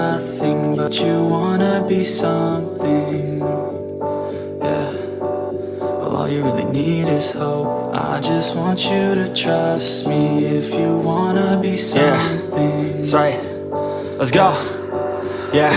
nothing, but you wanna be something. Yeah, well, all you really need is hope. I just want you to trust me if you wanna be something. That's right. Let's go. Yeah,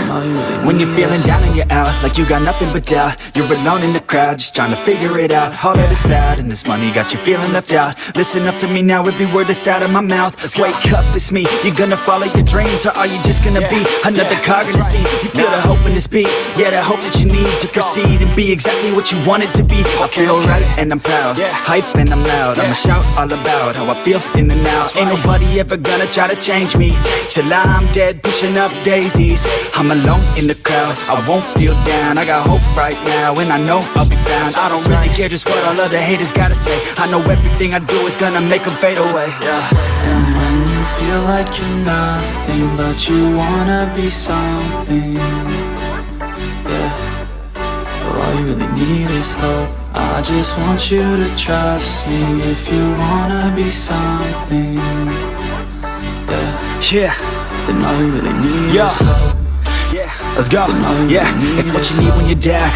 when you're feeling down and you're out, like you got nothing but doubt, you're alone in the crowd, just trying to figure it out. All of this cloud and this money got you feeling left out. Listen up to me now, every word that's out of my mouth. Wake up, it's me, you're gonna follow your dreams, or are you just gonna be another cog in the scene? You feel the hope in this beat, yeah, the hope that you need to proceed and be exactly what you want it to be. I feel right and I'm proud, hype and I'm loud, I'ma shout all about how I feel in the now. Ain't nobody ever gonna try to change me, till I'm dead pushing up daisies. I'm alone in the crowd, I won't feel down. I got hope right now, and I know I'll be found. I don't really care just what all other haters gotta say. I know everything I do is gonna make them fade away. And when you feel like you're nothing, but you wanna be something, well, all you really need is hope. I just want you to trust me if you wanna be something. Then all you really need is hope. Let's go, it's what you need when you're down,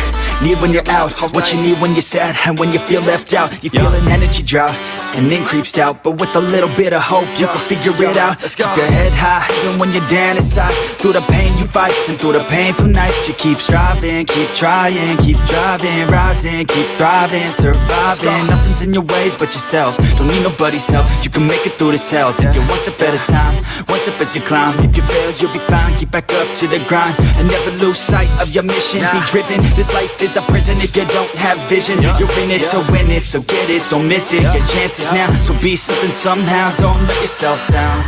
need when you're out. It's what you need when you're sad and when you feel left out. You feel an energy drought and then creeps out, but with a little bit of hope you can figure it out. Keep your head high even when you're down inside. Through the pain you fight and through the painful nights you keep striving, keep trying, keep driving, rising, keep thriving, surviving. Nothing's in your way but yourself, don't need nobody's help. You can make it through this hell, take it one step at a time, one step as you climb. If you fail you'll be fine, get back up to the grind and never lose sight of your mission. Be driven, this life is a prison if you don't have vision. You're in it to win it, so get it, don't miss it. Your chances now, so be something somehow. Don't let yourself down.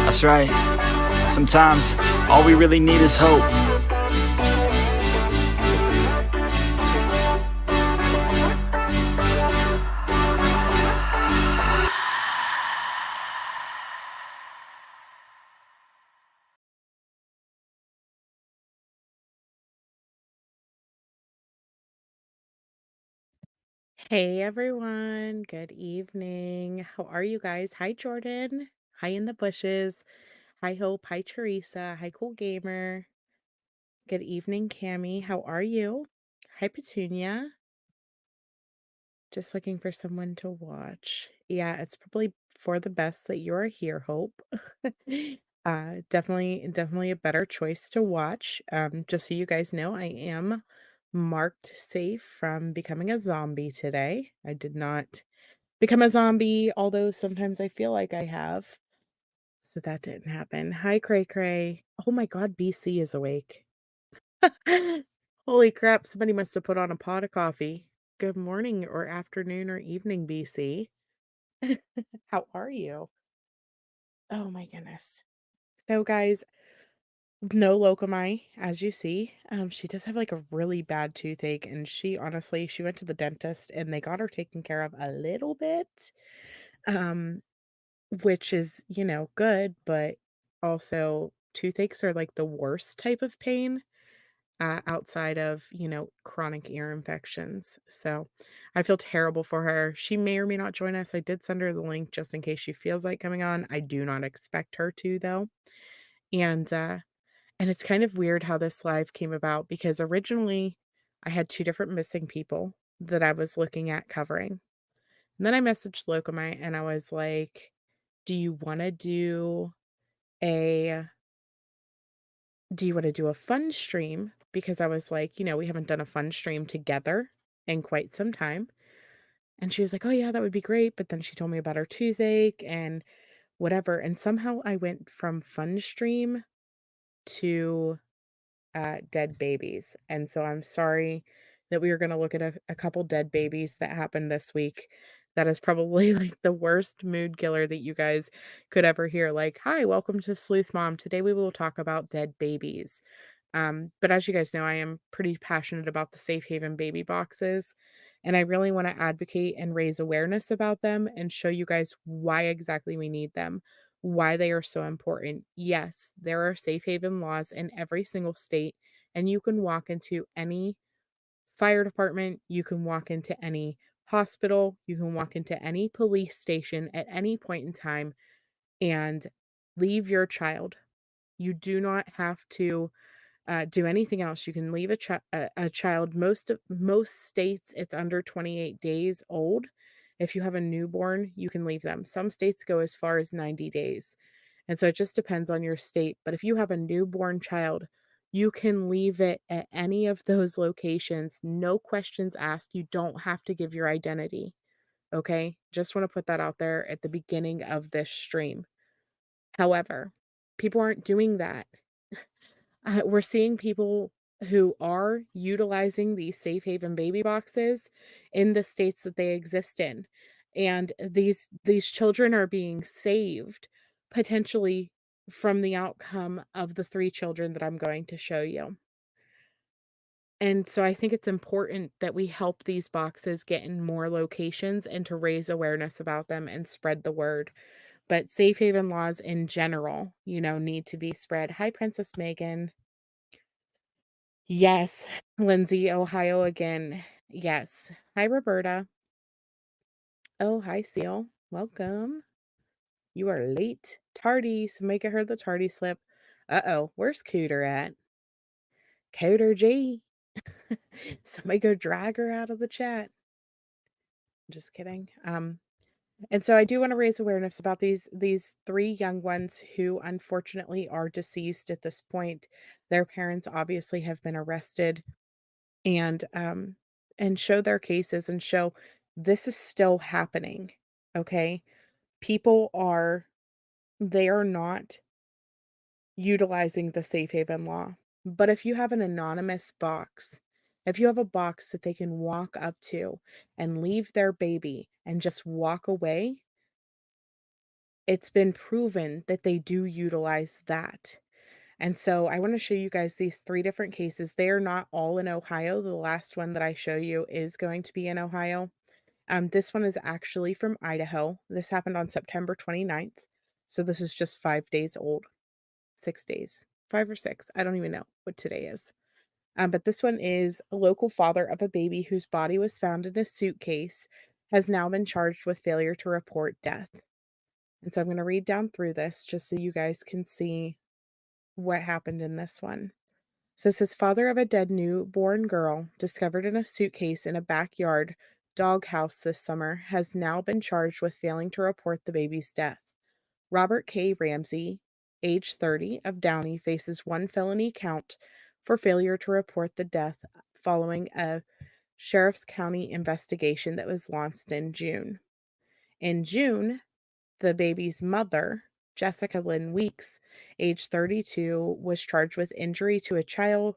That's right. Sometimes all we really need is hope. Hey everyone, good evening. How are you guys? Hi Jordan. Hi in the bushes. Hi Hope. Hi Teresa. Hi Cool Gamer. Good evening, Cami. How are you? Hi Petunia. Just looking for someone to watch. Yeah, it's probably for the best that you are here, Hope. Definitely a better choice to watch. Just so you guys know, I am marked safe from becoming a zombie today. I did not become a zombie, although sometimes I feel like I have. So that didn't happen. Hi, Cray Cray. Oh my God, BC is awake. Holy crap, somebody must have put on a pot of coffee. Good morning or afternoon or evening, BC. How are you? Oh my goodness. So, guys, no locumi, as you see. She does have like a really bad toothache, and she went to the dentist and they got her taken care of a little bit. Um, Which is, good, but also toothaches are like the worst type of pain, outside of, chronic ear infections. So I feel terrible for her. She may or may not join us. I did send her the link just in case she feels like coming on. I do not expect her to though. And and it's kind of weird how this live came about because originally I had two different missing people that I was looking at covering. And then I messaged Locumite and I was like, do you want to a do a fun stream? Because I was like, we haven't done a fun stream together in quite some time. And she was like, oh, yeah, that would be great. But then she told me about her toothache and whatever. And somehow I went from fun stream to dead babies. And so I'm sorry that we were going to look at a couple dead babies that happened this week. That is probably like the worst mood killer that you guys could ever hear. Like, hi, welcome to Sleuth Mom. Today we will talk about dead babies. But as you guys know, I am pretty passionate about the safe haven baby boxes. And I really want to advocate and raise awareness about them and show you guys why exactly we need them, why they are so important. Yes, there are safe haven laws in every single state, and you can walk into any fire department, you can walk into any hospital, you can walk into any police station at any point in time and leave your child. You do not have to do anything else. You can leave a child. Most states, it's under 28 days old. If you have a newborn, you can leave them. Some states go as far as 90 days. And so it just depends on your state. But if you have a newborn child, you can leave it at any of those locations. No questions asked. You don't have to give your identity. Okay? Just want to put that out there at the beginning of this stream. However, people aren't doing that. We're seeing people who are utilizing these safe haven baby boxes in the states that they exist in. And these children are being saved potentially from the outcome of the 3 children that I'm going to show you. And so I think it's important that we help these boxes get in more locations and to raise awareness about them and spread the word. But safe haven laws in general, need to be spread. Hi, Princess Megan. Yes, Lindsay, Ohio again. Yes. Hi, Roberta. Oh, hi, Seal. Welcome. You are late. Tardy. Samika heard the tardy slip. Uh-oh. Where's Cooter at? Cooter G. Somebody go drag her out of the chat. Just kidding. And so I do want to raise awareness about these 3 young ones who unfortunately are deceased at this point. Their parents obviously have been arrested and show their cases and show this is still happening. Okay, people are they are not utilizing the safe haven law, but if you have an anonymous box, if you have a box that they can walk up to and leave their baby and just walk away, it's been proven that they do utilize that. And so I want to show you guys these 3 different cases. They are not all in Ohio. The last one that I show you is going to be in Ohio. This one is actually from Idaho. This happened on September 29th. So this is just 5 days old. 6 days. 5 or 6. I don't even know what today is. But this one is a local father of a baby whose body was found in a suitcase has now been charged with failure to report death. And so I'm going to read down through this just so you guys can see what happened in this one. So it says father of a dead newborn girl discovered in a suitcase in a backyard doghouse this summer has now been charged with failing to report the baby's death. Robert K. Ramsey, age 30, of Downey, faces 1 felony count for failure to report the death following a Sheriff's County investigation that was launched in June. In June, the baby's mother, Jessica Lynn Weeks, age 32, was charged with injury to a child,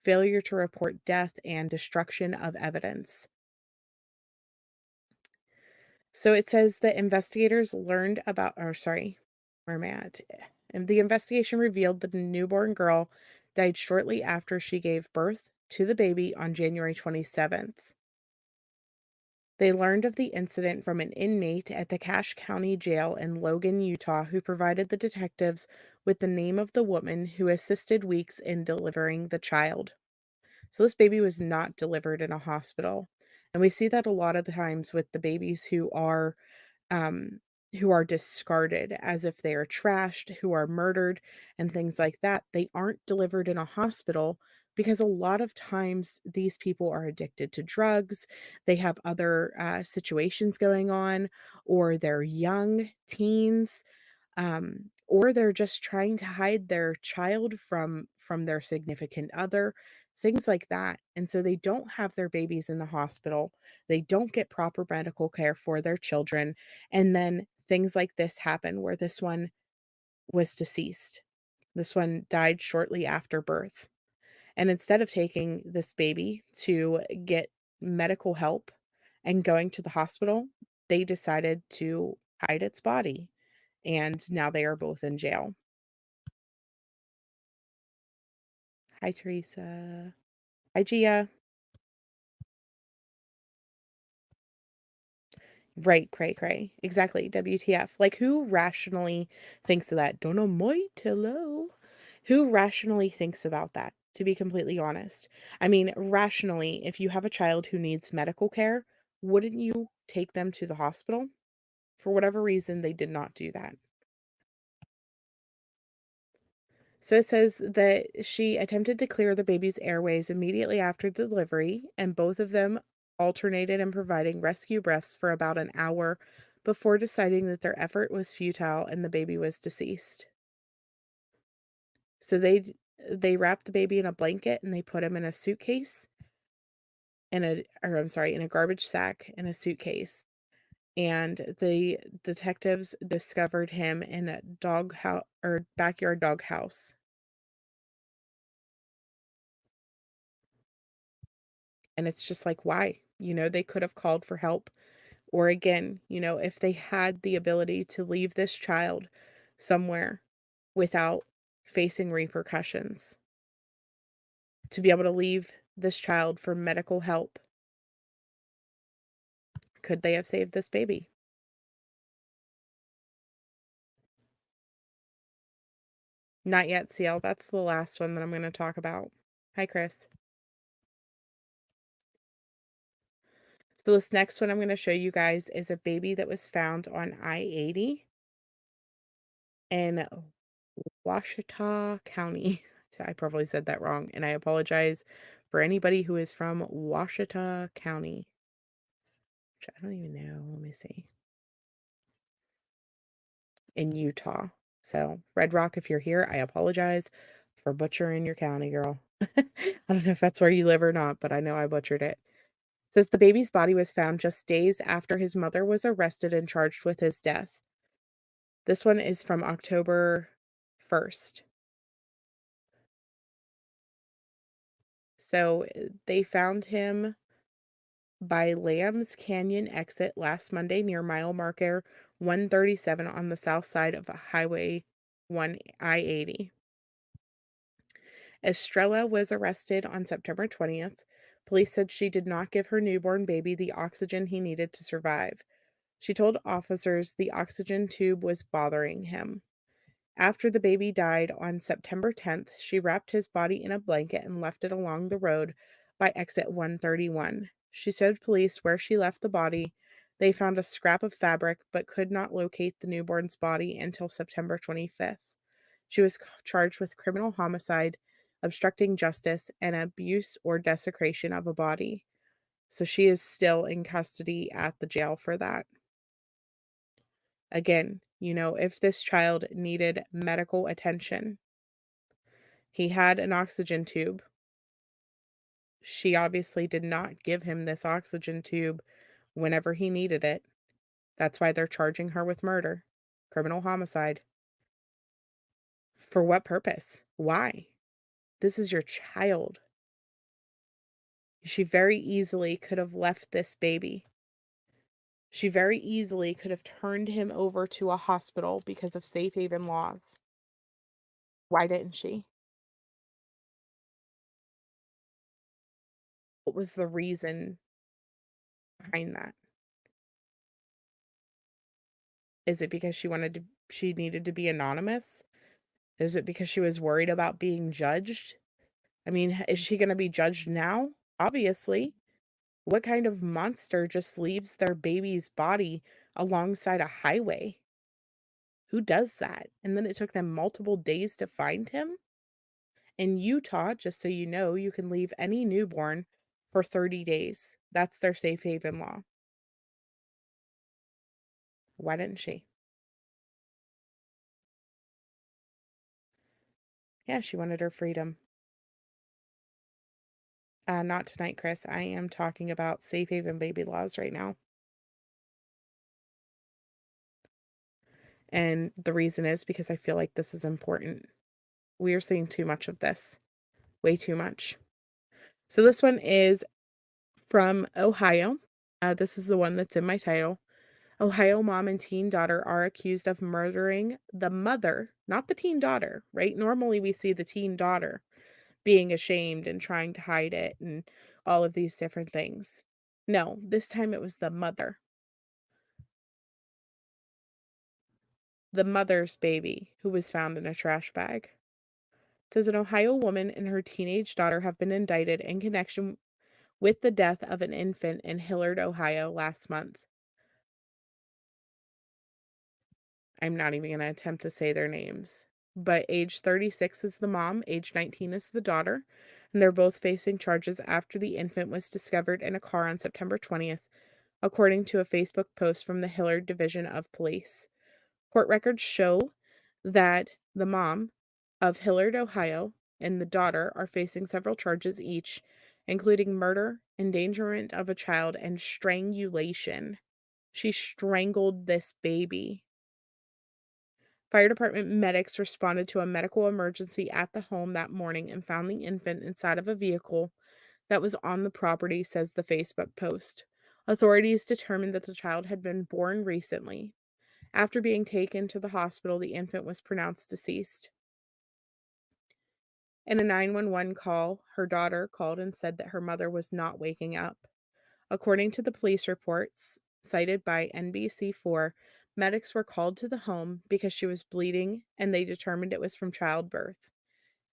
failure to report death, and destruction of evidence. So it says that investigators learned about, or sorry, where am I at? And the investigation revealed that the newborn girl died shortly after she gave birth to the baby on January 27th. They learned of the incident from an inmate at the Cache County Jail in Logan, Utah, who provided the detectives with the name of the woman who assisted Weeks in delivering the child. So this baby was not delivered in a hospital. And we see that a lot of the times with the babies um, who are discarded as if they are trashed, who are murdered, and things like that. They aren't delivered in a hospital because a lot of times these people are addicted to drugs, they have other situations going on, or they're young teens, or they're just trying to hide their child from their significant other, things like that. And so they don't have their babies in the hospital, they don't get proper medical care for their children, and then things like this happen where this one was deceased. This one died shortly after birth, and instead of taking this baby to get medical help and going to the hospital, they decided to hide its body, and now they are both in jail. Hi, Teresa. Hi, Gia. Right, cray, cray. Exactly. WTF. Like, who rationally thinks of that? Dynamite, hello. Who rationally thinks about that, to be completely honest? I mean, rationally, if you have a child who needs medical care, Wouldn't you take them to the hospital? For whatever reason, they did not do that. So it says that she attempted to clear the baby's airways immediately after delivery, and both of them alternated in providing rescue breaths for about an hour before deciding that their effort was futile and the baby was deceased. So they wrapped the baby in a blanket and they put him in a suitcase in a garbage sack in a suitcase. And the detectives discovered him in a dog house or backyard dog house. And it's just like, why? They could have called for help. Or again, if they had the ability to leave this child somewhere without facing repercussions, to be able to leave this child for medical help, could they have saved this baby? Not yet, CL. That's the last one that I'm going to talk about. Hi, Chris. So this next one I'm going to show you guys is a baby that was found on I-80 in Washita County. I probably said that wrong, and I apologize for anybody who is from Washita County, which I don't even know. Let me see. In Utah. So, Red Rock, if you're here, I apologize for butchering your county, girl. I don't know if that's where you live or not, but I know I butchered it. Says the baby's body was found just days after his mother was arrested and charged with his death. This one is from October 1st. So they found him by Lambs Canyon exit last Monday near mile marker 137 on the south side of Highway 1 I-80. Estrella was arrested on September 20th. Police said she did not give her newborn baby the oxygen he needed to survive. She told officers the oxygen tube was bothering him. After the baby died on September 10th, she wrapped his body in a blanket and left it along the road by exit 131. She showed police where she left the body. They found a scrap of fabric but could not locate the newborn's body until September 25th. She was charged with criminal homicide, obstructing justice, and abuse or desecration of a body. So she is still in custody at the jail for that. Again, if this child needed medical attention, he had an oxygen tube. She obviously did not give him this oxygen tube whenever he needed it. That's why they're charging her with murder, criminal homicide. For what purpose? Why? This is your child. She very easily could have left this baby. She very easily could have turned him over to a hospital because of safe haven laws. Why didn't she? What was the reason behind that? Is it because she needed to be anonymous? Is it because she was worried about being judged? I mean, is she gonna be judged now? Obviously. What kind of monster just leaves their baby's body alongside a highway? Who does that? And then it took them multiple days to find him? In Utah, just so you know, you can leave any newborn for 30 days. That's their safe haven law. Why didn't she? Yeah, she wanted her freedom. Not tonight, Chris. I am talking about safe haven baby laws right now. And the reason is because I feel like this is important. We are seeing too much of this, way too much. So this one is from Ohio. This is the one that's in my title. Ohio mom and teen daughter are accused of murdering the mother, not the teen daughter, right? Normally we see the teen daughter being ashamed and trying to hide it and all of these different things. No, this time it was the mother. The mother's baby who was found in a trash bag. It says an Ohio woman and her teenage daughter have been indicted in connection with the death of an infant in Hilliard, Ohio last month. I'm not even going to attempt to say their names. But age 36 is the mom, age 19 is the daughter, and they're both facing charges after the infant was discovered in a car on September 20th, according to a Facebook post from the Hilliard Division of Police. Court records show that the mom of Hilliard, Ohio, and the daughter are facing several charges each, including murder, endangerment of a child, and strangulation. She strangled this baby. Fire department medics responded to a medical emergency at the home that morning and found the infant inside of a vehicle that was on the property, says the Facebook post. Authorities determined that the child had been born recently. After being taken to the hospital, the infant was pronounced deceased. In a 911 call, her daughter called and said that her mother was not waking up. According to the police reports cited by NBC4, medics were called to the home because she was bleeding and they determined it was from childbirth.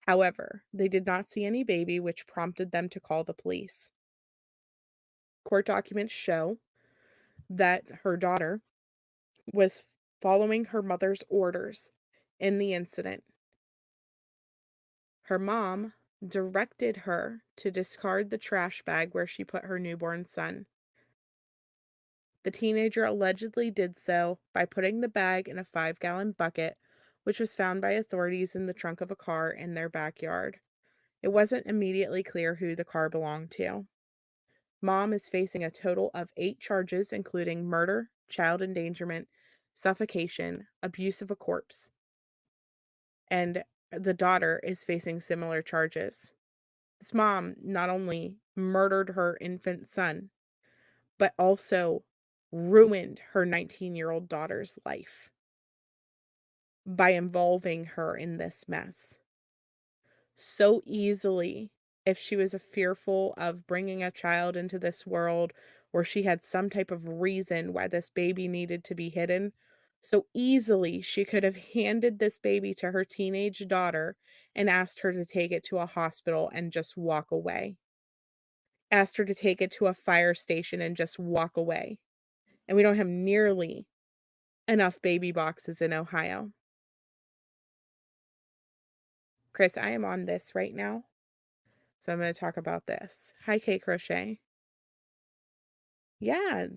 However, they did not see any baby, which prompted them to call the police. Court documents show that her daughter was following her mother's orders in the incident. Her mom directed her to discard the trash bag where she put her newborn son. The teenager allegedly did so by putting the bag in a 5-gallon bucket, which was found by authorities in the trunk of a car in their backyard. It wasn't immediately clear who the car belonged to. Mom is facing a total of 8 charges, including murder, child endangerment, suffocation, abuse of a corpse, and the daughter is facing similar charges. This mom not only murdered her infant son, but also ruined her 19-year-old daughter's life by involving her in this mess so easily. If she was fearful of bringing a child into this world, or she had some type of reason why this baby needed to be hidden, so easily she could have handed this baby to her teenage daughter and asked her to take it to a hospital and just walk away. Asked her to take it to a fire station and just walk away. And we don't have nearly enough baby boxes in Ohio. Chris, I am on this right now, so I'm going to talk about this. Hi, K Crochet. Yeah,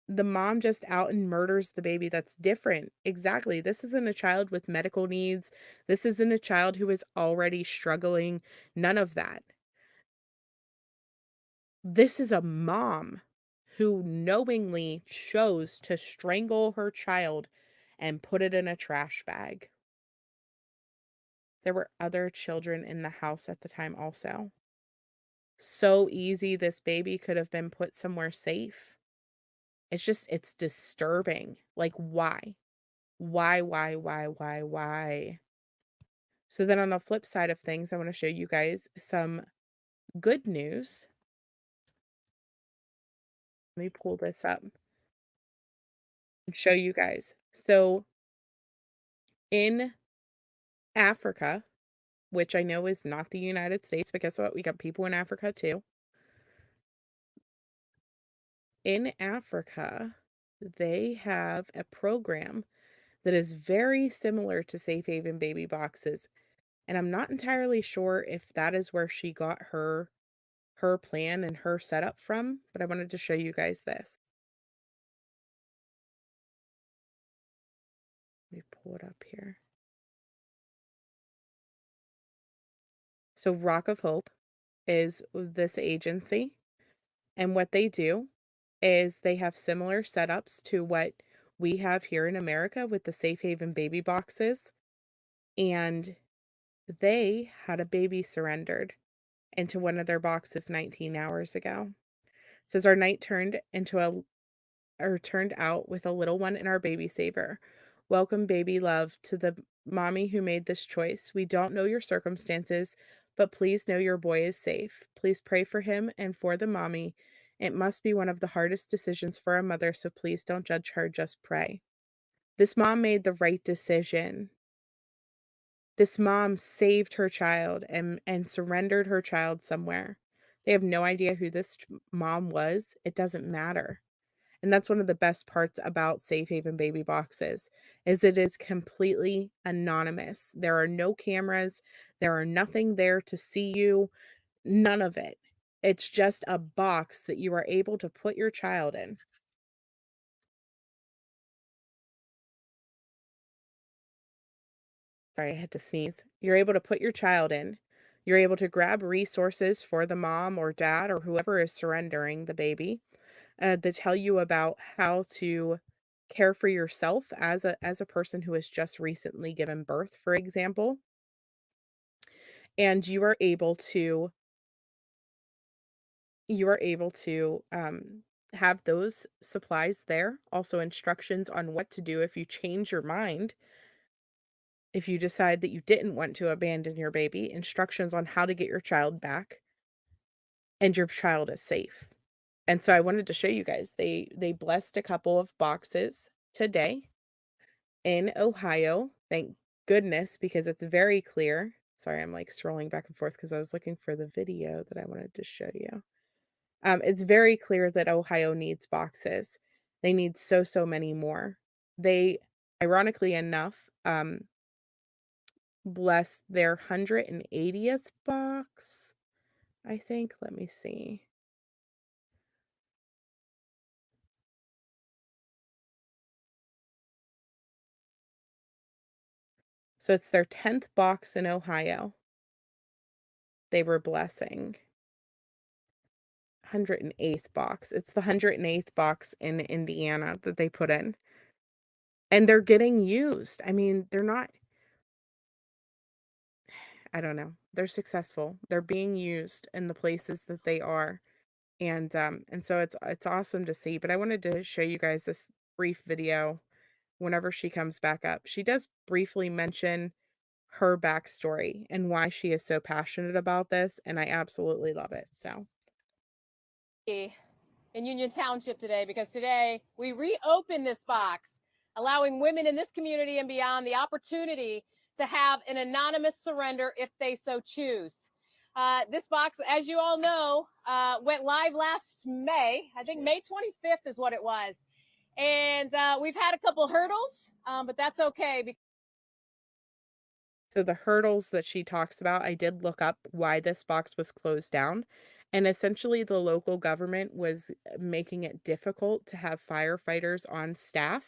the mom just out and murders the baby. That's different. Exactly. This isn't a child with medical needs. This isn't a child who is already struggling. None of that. This is a mom who knowingly chose to strangle her child and put it in a trash bag. There were other children in the house at the time also. So easy this baby could have been put somewhere safe. It's disturbing. Like, why? Why? So then on the flip side of things, I want to show you guys some good news. Let me pull this up and show you guys. So in Africa, which I know is not the United States, but guess what? We got people in Africa too. In Africa, they have a program that is very similar to Safe Haven baby boxes. And I'm not entirely sure if that is where she got her plan and her setup from, but I wanted to show you guys this. Let me pull it up here. So Rock of Hope is this agency, and what they do is they have similar setups to what we have here in America with the Safe Haven baby boxes, and they had a baby surrendered into one of their boxes 19 hours ago. It says our night turned out with a little one in our baby saver. Welcome, baby love, to the mommy who made this choice. We don't know your circumstances, but please know your boy is safe. Please pray for him and for the mommy. It must be one of the hardest decisions for a mother, so please don't judge her, just pray. This mom made the right decision. This mom saved her child and surrendered her child somewhere. They have no idea who this mom was. It doesn't matter. And that's one of the best parts about Safe Haven Baby Boxes is it is completely anonymous. There are no cameras, there are nothing there to see you, none of it. It's just a box that you are able to put your child in. Sorry, I had to sneeze. You're able to put your child in. You're able to grab resources for the mom or dad or whoever is surrendering the baby that tell you about how to care for yourself as a person who has just recently given birth, for example. And you are able to have those supplies there. Also, instructions on what to do if you change your mind. If you decide that you didn't want to abandon your baby, instructions on how to get your child back and your child is safe. And so I wanted to show you guys. They blessed a couple of boxes today in Ohio. Thank goodness because it's very clear. Sorry, I'm like scrolling back and forth because I was looking for the video that I wanted to show you. It's very clear that Ohio needs boxes. They need so many more. They, ironically enough, blessed their 180th box, I think. Let me see. So it's their 10th box in Ohio. They were blessing. 108th box. It's the 108th box in Indiana that they put in. And they're getting used. I mean, they're not I don't know. They're successful. They're being used in the places that they are. And so it's awesome to see. But I wanted to show you guys this brief video whenever she comes back up. She does briefly mention her backstory and why she is so passionate about this, and I absolutely love it. So in Union Township today because today we reopen this box, allowing women in this community and beyond the opportunity to have an anonymous surrender if they so choose. This box, as you all know, went live last May. I think May 25th is what it was. And we've had a couple hurdles, but that's okay. So the hurdles that she talks about, I did look up why this box was closed down. And essentially, the local government was making it difficult to have firefighters on staff.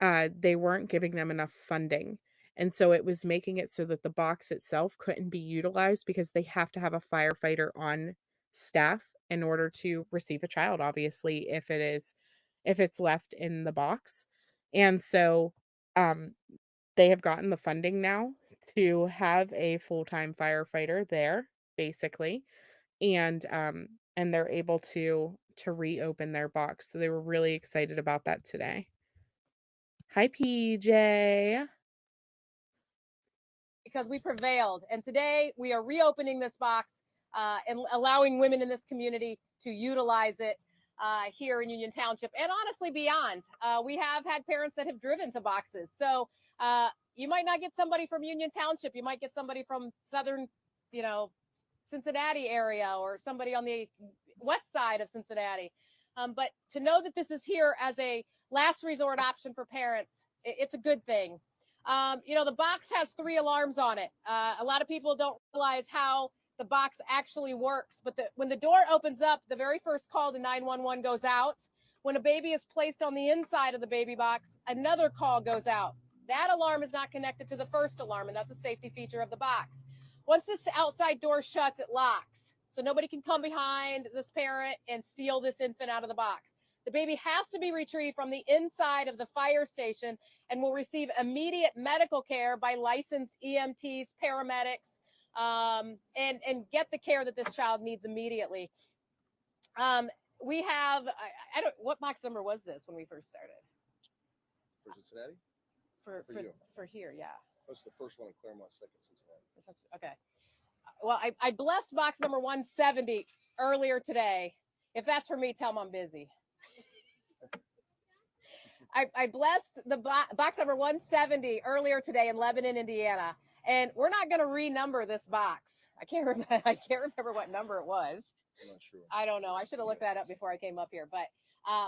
They weren't giving them enough funding. And so it was making it so that the box itself couldn't be utilized because they have to have a firefighter on staff in order to receive a child, obviously, if it's left in the box. And so um they have gotten the funding now to have a full-time firefighter there, basically, and they're able to reopen their box, so they were really excited about that today. Hi, PJ. Because we prevailed. And today we are reopening this box and allowing women in this community to utilize it here in Union Township and honestly beyond. We have had parents that have driven to boxes. So you might not get somebody from Union Township. You might get somebody from southern, Cincinnati area or somebody on the west side of Cincinnati. But to know that this is here as a last resort option for parents, it's a good thing. The box has 3 alarms on it. A lot of people don't realize how the box actually works, but when the door opens up, the very first call to 911 goes out. When a baby is placed on the inside of the baby box, another call goes out. That alarm is not connected to the first alarm, and that's a safety feature of the box. Once this outside door shuts, it locks. So nobody can come behind this parent and steal this infant out of the box. The baby has to be retrieved from the inside of the fire station and will receive immediate medical care by licensed EMTs, paramedics, and get the care that this child needs immediately. We have, I don't, what box number was this when we first started? For Cincinnati? For here, yeah. That's the first one in Claremont, second Cincinnati. Okay. Well, I blessed box number 170 earlier today. If that's for me, tell them I'm busy. I blessed the box number 170 earlier today in Lebanon, Indiana, and we're not going to renumber this box. I can't remember what number it was. I'm not sure. I don't know. I should have looked that up before I came up here, but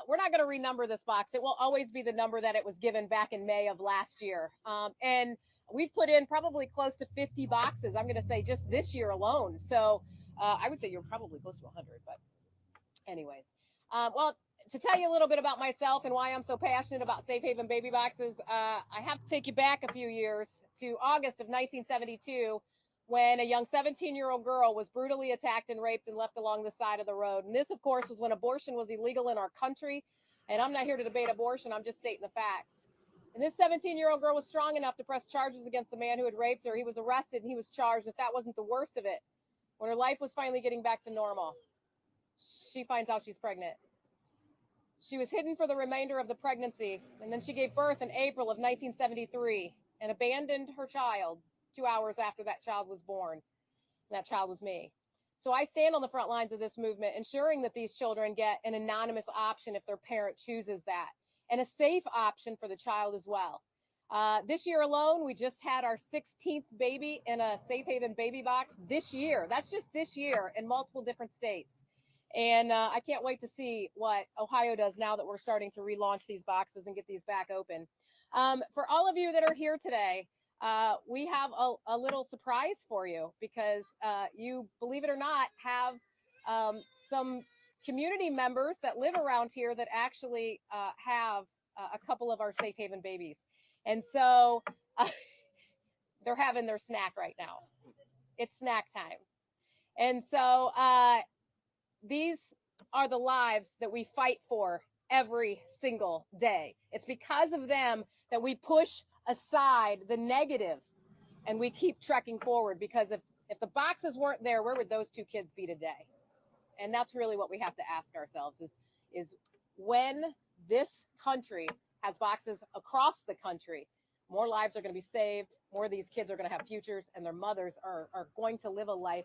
we're not going to renumber this box. It will always be the number that it was given back in May of last year. And we've put in probably close to 50 boxes, I'm going to say, just this year alone. So I would say you're probably close to 100, but anyways. Well, to tell you a little bit about myself and why I'm so passionate about Safe Haven baby boxes, I have to take you back a few years to August of 1972, when a young 17-year-old girl was brutally attacked and raped and left along the side of the road. And this, of course, was when abortion was illegal in our country. And I'm not here to debate abortion, I'm just stating the facts. And this 17-year-old girl was strong enough to press charges against the man who had raped her. He was arrested and he was charged. If that wasn't the worst of it, when her life was finally getting back to normal, she finds out she's pregnant. She was hidden for the remainder of the pregnancy, and then she gave birth in April of 1973 and abandoned her child 2 hours after that child was born. And that child was me. So I stand on the front lines of this movement, ensuring that these children get an anonymous option if their parent chooses that, and a safe option for the child as well. This year alone, we just had our 16th baby in a Safe Haven baby box this year. That's just this year in multiple different states. And I can't wait to see what Ohio does now that we're starting to relaunch these boxes and get these back open. For all of you that are here today, we have a little surprise for you, because you, believe it or not, have some community members that live around here that actually have a couple of our Safe Haven babies. And so they're having their snack right now. It's snack time. And so these are the lives that we fight for every single day. It's because of them that we push aside the negative and we keep trekking forward, because if the boxes weren't there, where would those two kids be today? And that's really what we have to ask ourselves is when this country has boxes across the country, more lives are going to be saved, more of these kids are going to have futures, and their mothers are going to live a life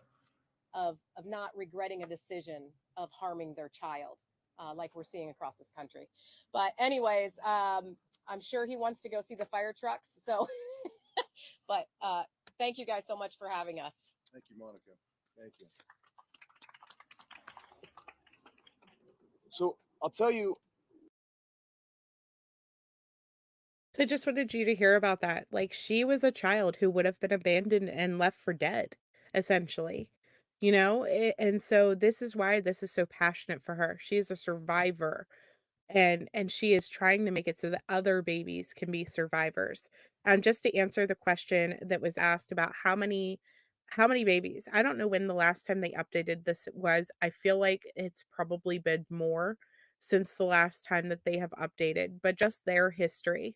of not regretting a decision of harming their child, like we're seeing across this country. But anyways, I'm sure he wants to go see the fire trucks. So, but thank you guys so much for having us. Thank you, Monica. Thank you. So I'll tell you. So I just wanted you to hear about that. Like, she was a child who would have been abandoned and left for dead, essentially. And so this is why this is so passionate for her. She is a survivor, and she is trying to make it so that other babies can be survivors. Just to answer the question that was asked about how many babies, I don't know when the last time they updated this was. I feel like it's probably been more since the last time that they have updated, but just their history.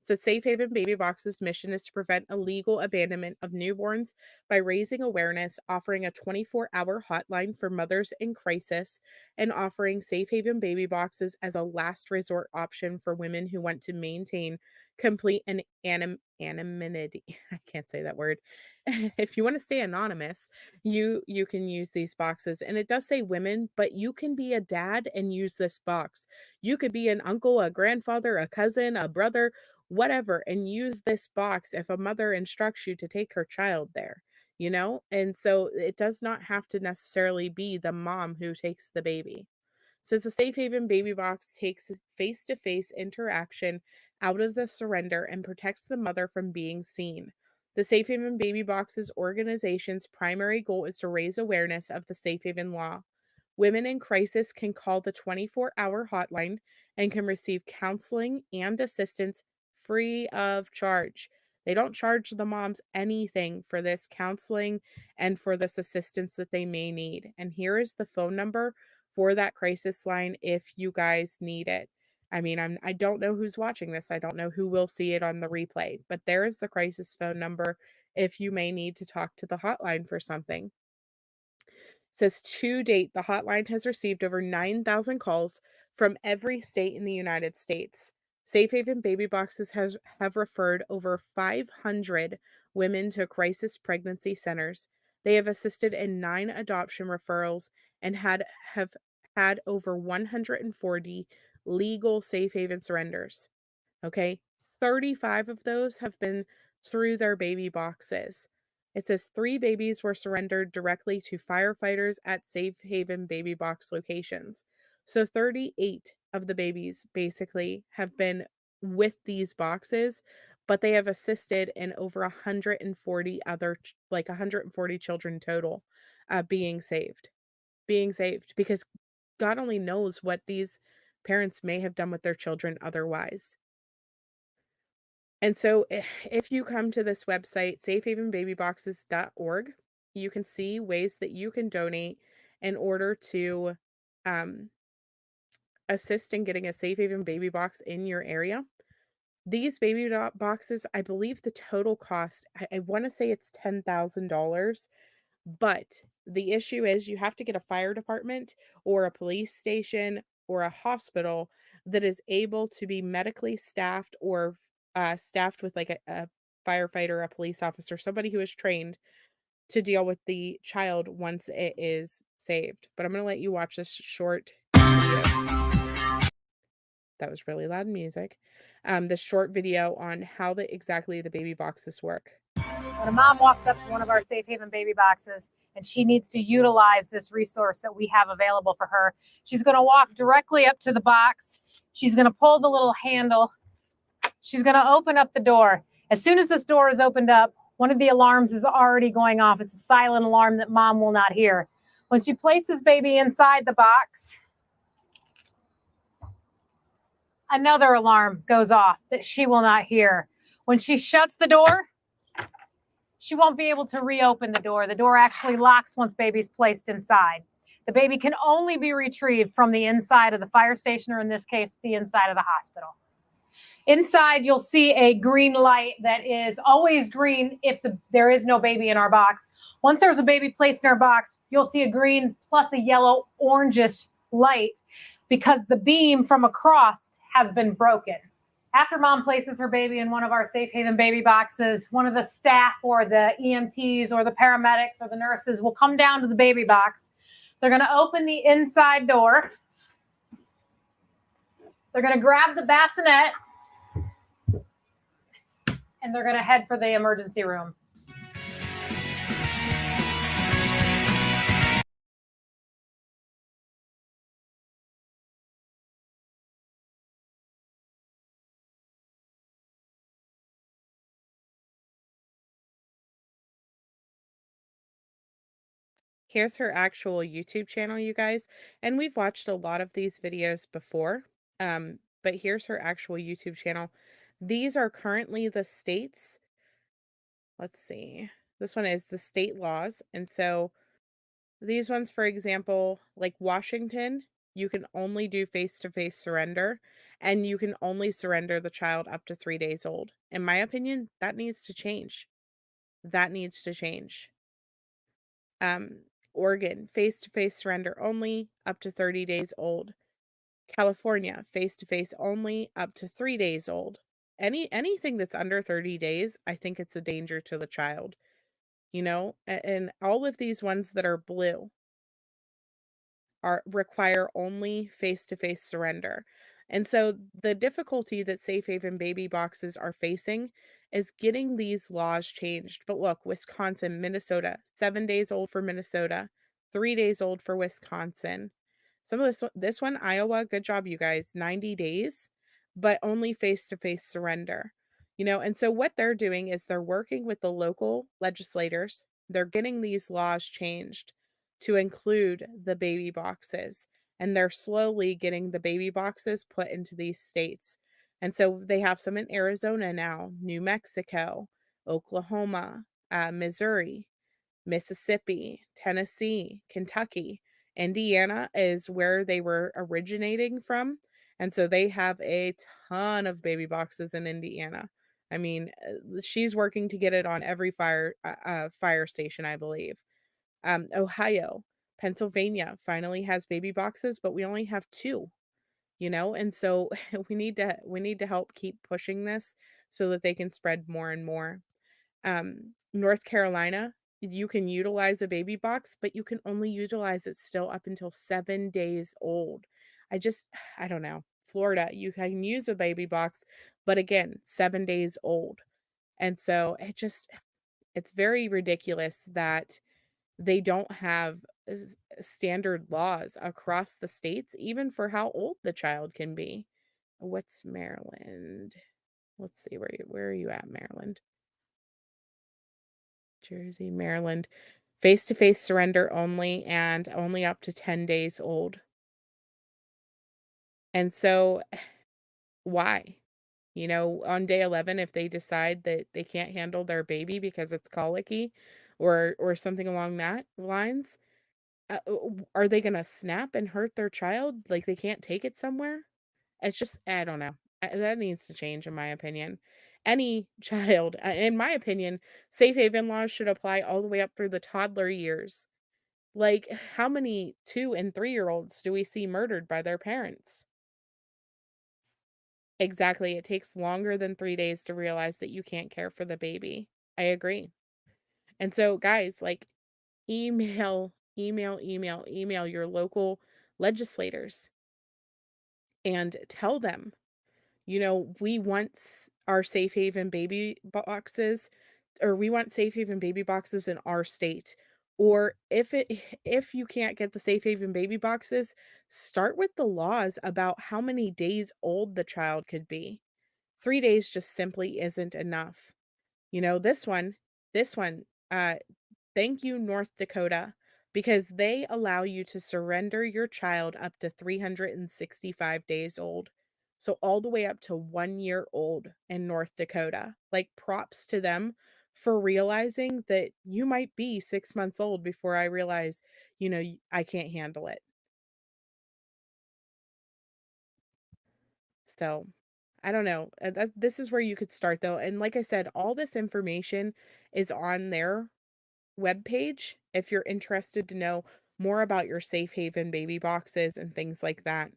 So Safe Haven Baby Box's mission is to prevent illegal abandonment of newborns by raising awareness, offering a 24-hour hotline for mothers in crisis, and offering Safe Haven Baby Boxes as a last resort option for women who want to maintain complete and anonymity. I can't say that word. If you want to stay anonymous, you can use these boxes. And it does say women, but you can be a dad and use this box. You could be an uncle, a grandfather, a cousin, a brother, whatever, and use this box if a mother instructs you to take her child there. And so it does not have to necessarily be the mom who takes the baby. Says the Safe Haven baby box takes face-to-face interaction out of the surrender and protects the mother from being seen. The Safe Haven baby box's organization's primary goal is to raise awareness of the Safe Haven law. Women in crisis can call the 24-hour hotline and can receive counseling and assistance free of charge. They don't charge the moms anything for this counseling and for this assistance that they may need. And here is the phone number for that crisis line if you guys need it. I mean, I don't know who's watching this. I don't know who will see it on the replay, but there is the crisis phone number if you may need to talk to the hotline for something. Says to date, the hotline has received over 9,000 calls from every state in the United States. Safe Haven Baby Boxes have referred over 500 women to crisis pregnancy centers. They have assisted in 9 adoption referrals and have had over 140 legal Safe Haven surrenders. Okay, 35 of those have been through their baby boxes. It says 3 babies were surrendered directly to firefighters at Safe Haven baby box locations. So 38 of the babies basically have been with these boxes, but they have assisted in over 140 other, like 140 children total, being saved because God only knows what these parents may have done with their children otherwise. And so if you come to this website, safehavenbabyboxes.org, you can see ways that you can donate in order to um, assist in getting a Safe Haven baby box in your area. These boxes, I believe the total cost, I want to say it's $10,000. But the issue is you have to get a fire department or a police station or a hospital that is able to be medically staffed or staffed with like a firefighter, a police officer, somebody who is trained to deal with the child once it is saved. But I'm going to let you watch this short video. That was really loud music. This short video on how exactly the baby boxes work. When a mom walks up to one of our Safe Haven baby boxes and she needs to utilize this resource that we have available for her, she's going to walk directly up to the box. She's going to pull the little handle. She's going to open up the door. As soon as this door is opened up, one of the alarms is already going off. It's a silent alarm that mom will not hear. When she places baby inside the box, another alarm goes off that she will not hear. When she shuts the door, she won't be able to reopen the door. The door actually locks once baby's placed inside. The baby can only be retrieved from the inside of the fire station, or in this case, the inside of the hospital. Inside, you'll see a green light that is always green if there is no baby in our box. Once there's a baby placed in our box, you'll see a green plus a yellow orangish light because the beam from across has been broken. After mom places her baby in one of our Safe Haven baby boxes, one of the staff or the EMTs or the paramedics or the nurses will come down to the baby box. They're going to open the inside door. They're going to grab the bassinet and they're going to head for the emergency room. Here's her actual YouTube channel, you guys. And we've watched a lot of these videos before, but here's her actual YouTube channel. These are currently the states. Let's see. This one is the state laws. And so these ones, for example, like Washington, you can only do face-to-face surrender, and you can only surrender the child up to 3 days old. In my opinion, that needs to change. That needs to change. Um, Oregon, face-to-face surrender only, up to 30 days old. California, face-to-face only, up to 3 days old. Anything that's under 30 days, I think it's a danger to the child, you know? And all of these ones that are blue require only face-to-face surrender. And so the difficulty that Safe Haven baby boxes are facing is getting these laws changed. But look, Wisconsin, Minnesota, 7 days old for Minnesota, 3 days old for Wisconsin. Some of this one, Iowa, good job, you guys, 90 days, but only face-to-face surrender. You know, and so what they're doing is they're working with the local legislators. They're getting these laws changed to include the baby boxes. And they're slowly getting the baby boxes put into these states. And so they have some in Arizona now, New Mexico, Oklahoma, Missouri, Mississippi, Tennessee, Kentucky. Indiana is where they were originating from. And so they have a ton of baby boxes in Indiana. I mean, she's working to get it on every fire station, I believe. Ohio, Pennsylvania finally has baby boxes, but we only have 2, you know? And so we need to help keep pushing this so that they can spread more and more. North Carolina, you can utilize a baby box, but you can only utilize it still up until 7 days old. I don't know. Florida, you can use a baby box, but again, 7 days old. And so It's very ridiculous that they don't have standard laws across the states, even for how old the child can be. What's Maryland? Let's see, where are you at, Maryland? Jersey, Maryland. Face-to-face surrender only and only up to 10 days old. And so why? On day 11, if they decide that they can't handle their baby because it's colicky or something along that lines, are they gonna snap and hurt their child? Like, they can't take it somewhere? It's just I don't know. That needs to change in my opinion. Any child, in my opinion, safe haven laws should apply all the way up through the toddler years. Like, how many 2 and 3-year-olds do we see murdered by their parents? Exactly, it takes longer than 3 days to realize that you can't care for the baby. I agree. And so, guys, like, email your local legislators and tell them, we want our safe haven baby boxes, or we want safe haven baby boxes in our state. Or if you can't get the safe haven baby boxes, start with the laws about how many days old the child could be. 3 days just simply isn't enough. This one, uh, thank you, North Dakota, because they allow you to surrender your child up to 365 days old. So, all the way up to 1 year old in North Dakota. Like, props to them for realizing that you might be 6 months old before I realize, I can't handle it. So, I don't know. This is where you could start, though. And like I said, all this information is on their webpage if you're interested to know more about your safe haven baby boxes and things like that.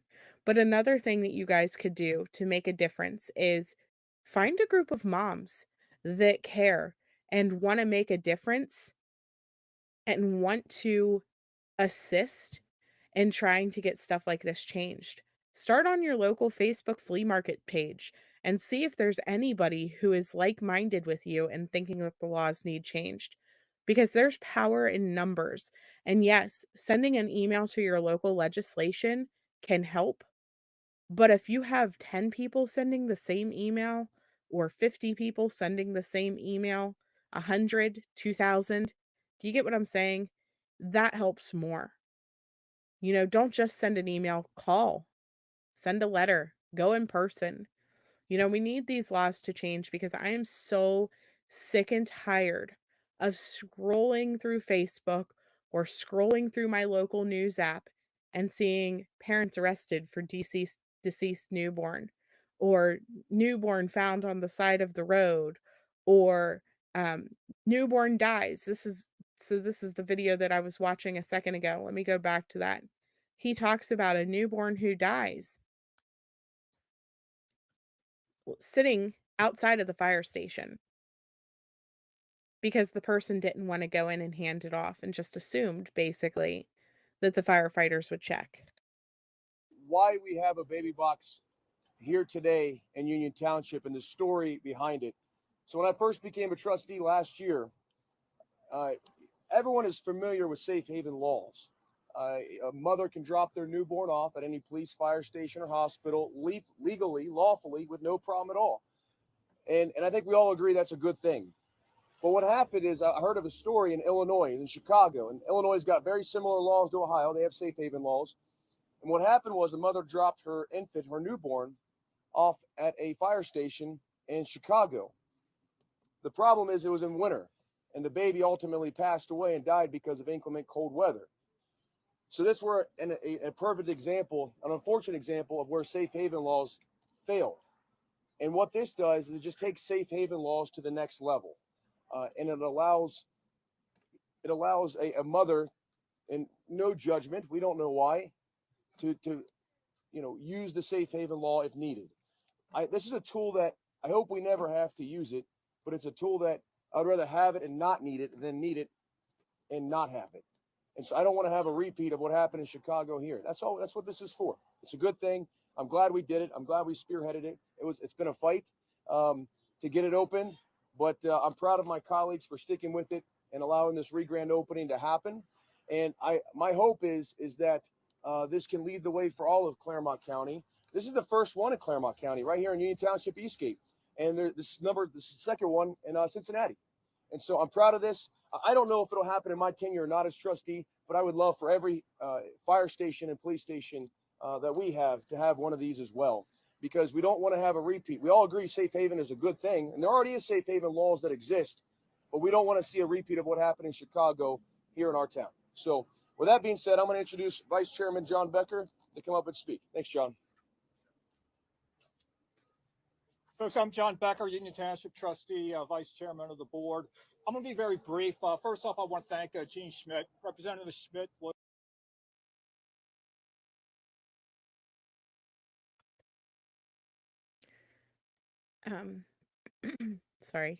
But another thing that you guys could do to make a difference is find a group of moms that care and want to make a difference and want to assist in trying to get stuff like this changed. Start on your local Facebook flea market page and see if there's anybody who is like minded with you and thinking that the laws need changed. Because there's power in numbers. And yes, sending an email to your local legislation can help. But if you have 10 people sending the same email, or 50 people sending the same email, 100, 2,000, do you get what I'm saying? That helps more. Don't just send an email, call, send a letter, go in person. We need these laws to change because I am so sick and tired of scrolling through Facebook or scrolling through my local news app and seeing parents arrested for deceased newborn, or newborn found on the side of the road, or um, newborn dies. This is the video that I was watching a second ago. Let me go back to that. He talks about a newborn who dies sitting outside of the fire station because the person didn't want to go in and hand it off and just assumed, basically, that the firefighters would check. Why we have a baby box here today in Union Township and the story behind it. So when I first became a trustee last year, uh, everyone is familiar with safe haven laws. A mother can drop their newborn off at any police, fire station, or hospital legally, lawfully, with no problem at all. And I think we all agree that's a good thing. But what happened is I heard of a story in Illinois, in Chicago, and Illinois has got very similar laws to Ohio. They have safe haven laws. And what happened was a mother dropped her infant, her newborn, off at a fire station in Chicago. The problem is it was in winter, and the baby ultimately passed away and died because of inclement cold weather. So this were a perfect example, an unfortunate example of where safe haven laws failed. And what this does is it just takes safe haven laws to the next level, and it allows a mother, and no judgment, we don't know why, to use the safe haven law if needed. This is a tool that I hope we never have to use it, but it's a tool that I'd rather have it and not need it than need it and not have it. And so I don't want to have a repeat of what happened in Chicago here. That's all. That's what this is for. It's a good thing. I'm glad we did it. I'm glad we spearheaded it. It's been a fight to get it open, But I'm proud of my colleagues for sticking with it and allowing this re-grand opening to happen. And my hope is that this can lead the way for all of Claremont County. This is the first one in Claremont County, right here in Union Township, Eastgate, and this is the second one in Cincinnati. And so I'm proud of this. I don't know if it'll happen in my tenure or not as trustee, but I would love for every fire station and police station that we have to have one of these as well, because we don't want to have a repeat. We all agree safe haven is a good thing, and there already is safe haven laws that exist, but we don't want to see a repeat of what happened in Chicago here in our town. So with that being said, I'm going to introduce Vice Chairman John Becker to come up and speak. Thanks, John. Folks, I'm John Becker, Union Township trustee, vice chairman of the board. I'm going to be very brief. First off, I want to thank Gene Schmidt. Representative Schmidt was Sorry.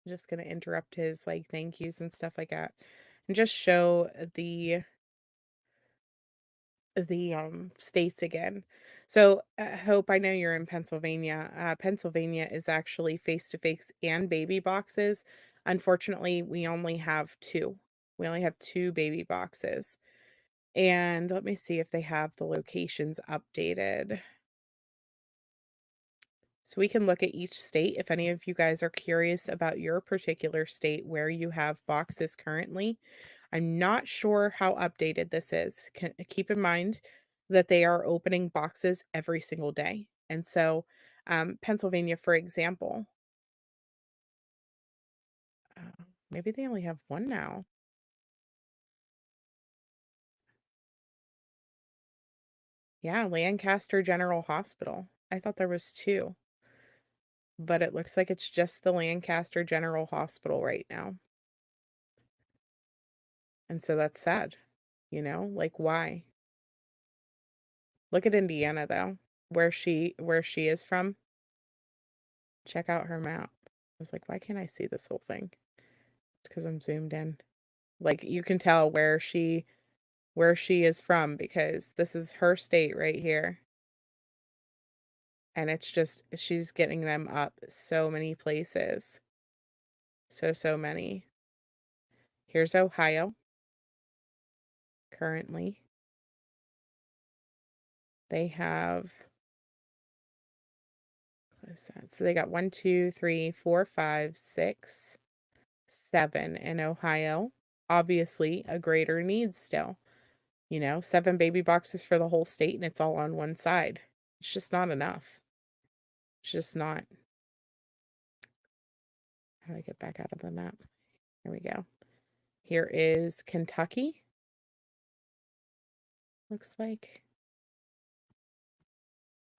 I'm just gonna interrupt his like thank yous and stuff like that, and just show the states again. So Hope, I know you're in Pennsylvania. Pennsylvania is actually face to face and baby boxes. Unfortunately, we only have two. We only have two baby boxes. And let me see if they have the locations updated. So we can look at each state. If any of you guys are curious about your particular state where you have boxes currently, I'm not sure how updated this is. Keep in mind that they are opening boxes every single day. And so, Pennsylvania, for example, maybe they only have one now. Yeah, Lancaster General Hospital. I thought there was two, but it looks like it's just the Lancaster General Hospital right now. And so that's sad, like why? Look at Indiana though, where she is from. Check out her map. I was like, why can't I see this whole thing? It's because I'm zoomed in. Like you can tell where she is from because this is her state right here. And it's just she's getting them up so many places. So many. Here's Ohio currently. They have what is that? So they got 1, 2, 3, 4, 5, 6, 7 in Ohio. Obviously, a greater need still. 7 baby boxes for the whole state and it's all on one side. It's just not enough. It's just not. How do I get back out of the map? Here we go. Here is Kentucky. Looks like.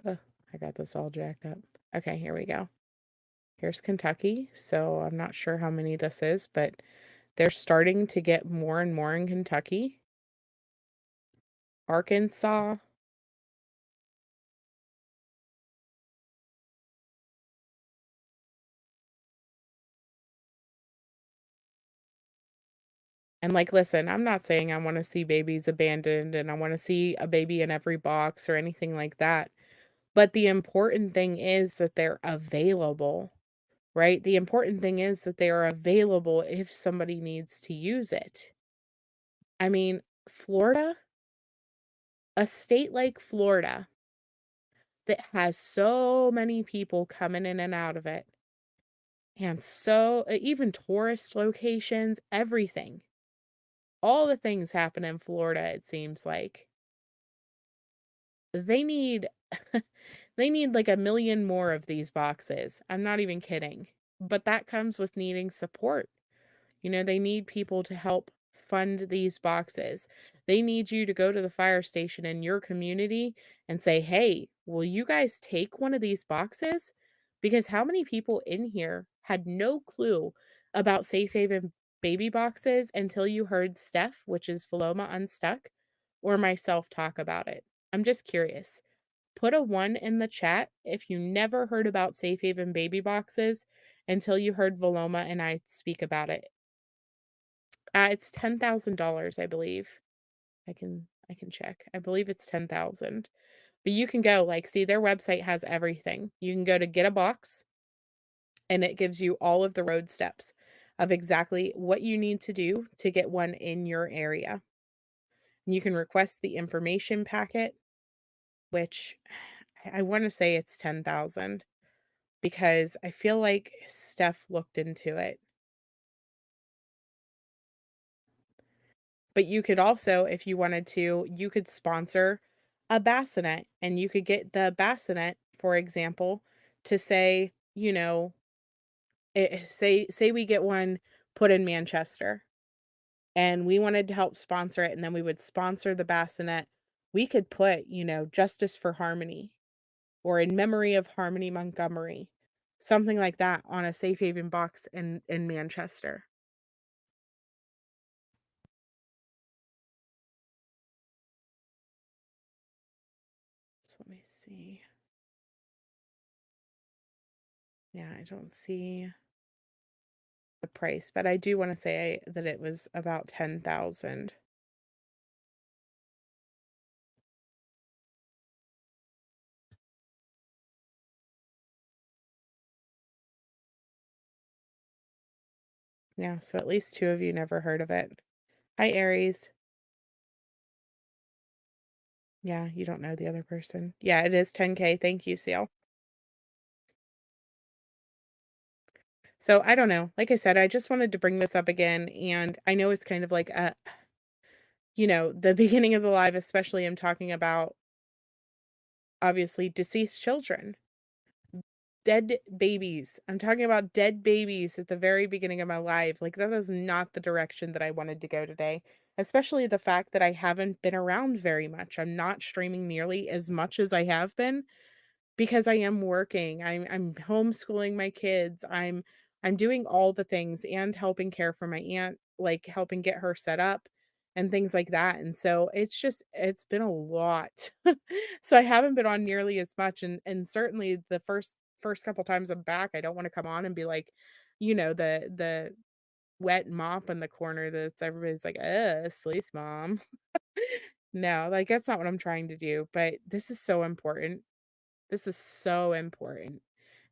Oh, I got this all jacked up. Okay, here we go. Here's Kentucky. So I'm not sure how many this is, but they're starting to get more and more in Kentucky. Arkansas. And like, listen, I'm not saying I want to see babies abandoned and I want to see a baby in every box or anything like that. But the important thing is that they're available, right? The important thing is that they are available if somebody needs to use it. I mean, Florida, a state like Florida that has so many people coming in and out of it, and so even tourist locations, everything, all the things happen in Florida, it seems like. They need they need like a million more of these boxes. I'm not even kidding. But that comes with needing support. They need people to help fund these boxes. They need you to go to the fire station in your community and say, "Hey, will you guys take one of these boxes?" Because how many people in here had no clue about Safe Haven baby boxes until you heard Steph, which is Paloma Unstuck, or myself talk about it? I'm just curious. Put a 1 in the chat if you never heard about Safe Haven baby boxes until you heard Valoma and I speak about it. It's $10,000, I believe. I can check. I believe it's 10,000. But you can go see their website has everything. You can go to get a box And it gives you all of the road steps of exactly what you need to do to get one in your area. You can request the information packet, which I want to say it's 10,000 because I feel like Steph looked into it. But you could also, if you wanted to, you could sponsor a bassinet and you could get the bassinet, for example, to say, say we get one put in Manchester and we wanted to help sponsor it and then we would sponsor the bassinet. We could put, Justice for Harmony or in memory of Harmony Montgomery, something like that on a safe haven box in Manchester. So let me see. Yeah, I don't see the price, but I do want to say that it was about 10,000. Yeah, so at least two of you never heard of it. Hi, Aries. Yeah, you don't know the other person. Yeah, it is 10K. Thank you, Seal. So I don't know. Like I said, I just wanted to bring this up again. And I know it's kind of like the beginning of the live, especially I'm talking about obviously deceased children, dead babies. I'm talking about dead babies at the very beginning of my life. Like that is not the direction that I wanted to go today. Especially the fact that I haven't been around very much. I'm not streaming nearly as much as I have been because I am working. I'm homeschooling my kids. I'm doing all the things and helping care for my aunt, like helping get her set up and things like that. And so it's been a lot. So I haven't been on nearly as much and certainly the first couple times I'm back, I don't want to come on and be like, the wet mop in the corner that's everybody's like, sleuth mom. No, like that's not what I'm trying to do, but this is so important. This is so important.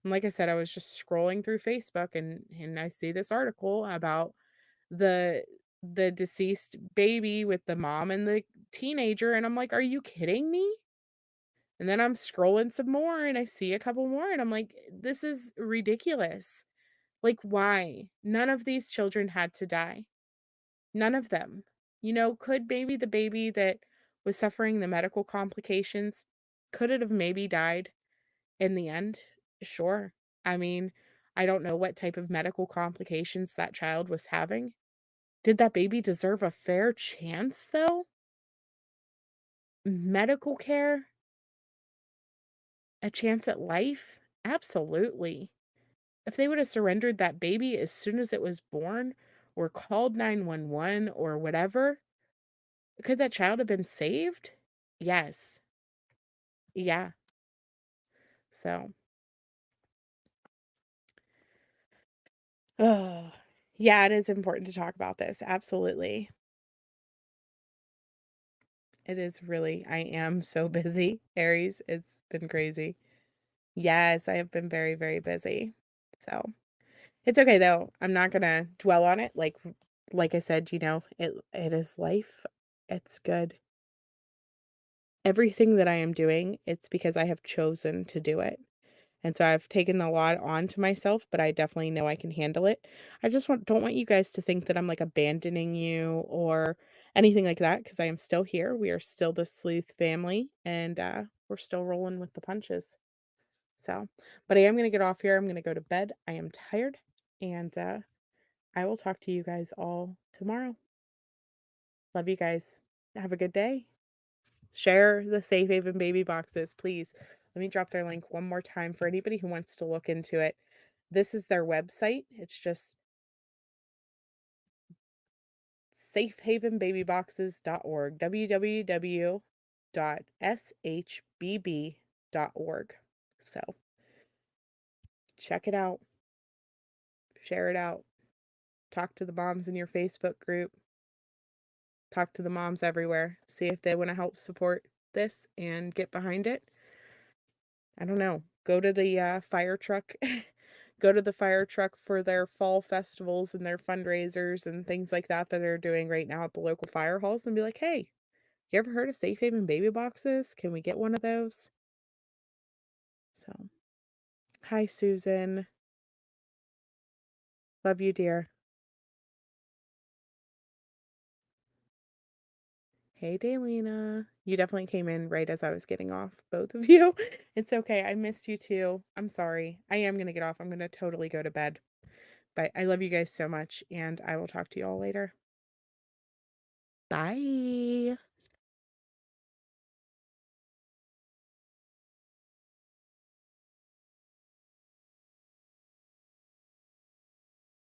And like I said, I was just scrolling through Facebook and I see this article about the the deceased baby with the mom and the teenager and I'm like, "Are you kidding me?" And then I'm scrolling some more and I see a couple more and I'm like, "This is ridiculous." Like why? None of these children had to die. None of them. Could maybe the baby that was suffering the medical complications could it have maybe died? In the end, sure. I mean, I don't know what type of medical complications that child was having. Did that baby deserve a fair chance, though? Medical care? A chance at life? Absolutely. If they would have surrendered that baby as soon as it was born, or called 911 or whatever, could that child have been saved? Yes. Yeah. So, oh, yeah, it is important to talk about this. Absolutely. It is really I am so busy, Aries. It's been crazy. Yes, I have been very, very busy. So, it's okay though. I'm not gonna dwell on it. Like I said, it is life. It's good. Everything that I am doing, it's because I have chosen to do it. And so I've taken a lot onto myself, but I definitely know I can handle it. I just don't want you guys to think that I'm like abandoning you or anything like that because I am still here. We are still the sleuth family and we're still rolling with the punches. So, but I am going to get off here. I'm going to go to bed. I am tired and I will talk to you guys all tomorrow. Love you guys. Have a good day. Share the Safe Haven baby boxes, please. Let me drop their link one more time for anybody who wants to look into it. This is their website. It's just safehavenbabyboxes.org. www.shbb.org. So check it out. Share it out. Talk to the moms in your Facebook group. Talk to the moms everywhere. See if they want to help support this and get behind it. I don't know. Go to the fire truck. go to the fire truck for their fall festivals and their fundraisers and things like that that they're doing right now at the local fire halls and be like, "Hey, you ever heard of Safe Haven baby boxes? Can we get one of those?" So, hi, Susan. Love you, dear. Hey, Daylina. You definitely came in right as I was getting off, both of you. It's okay. I missed you too. I'm sorry. I am going to get off. I'm going to totally go to bed. But I love you guys so much, and I will talk to you all later. Bye.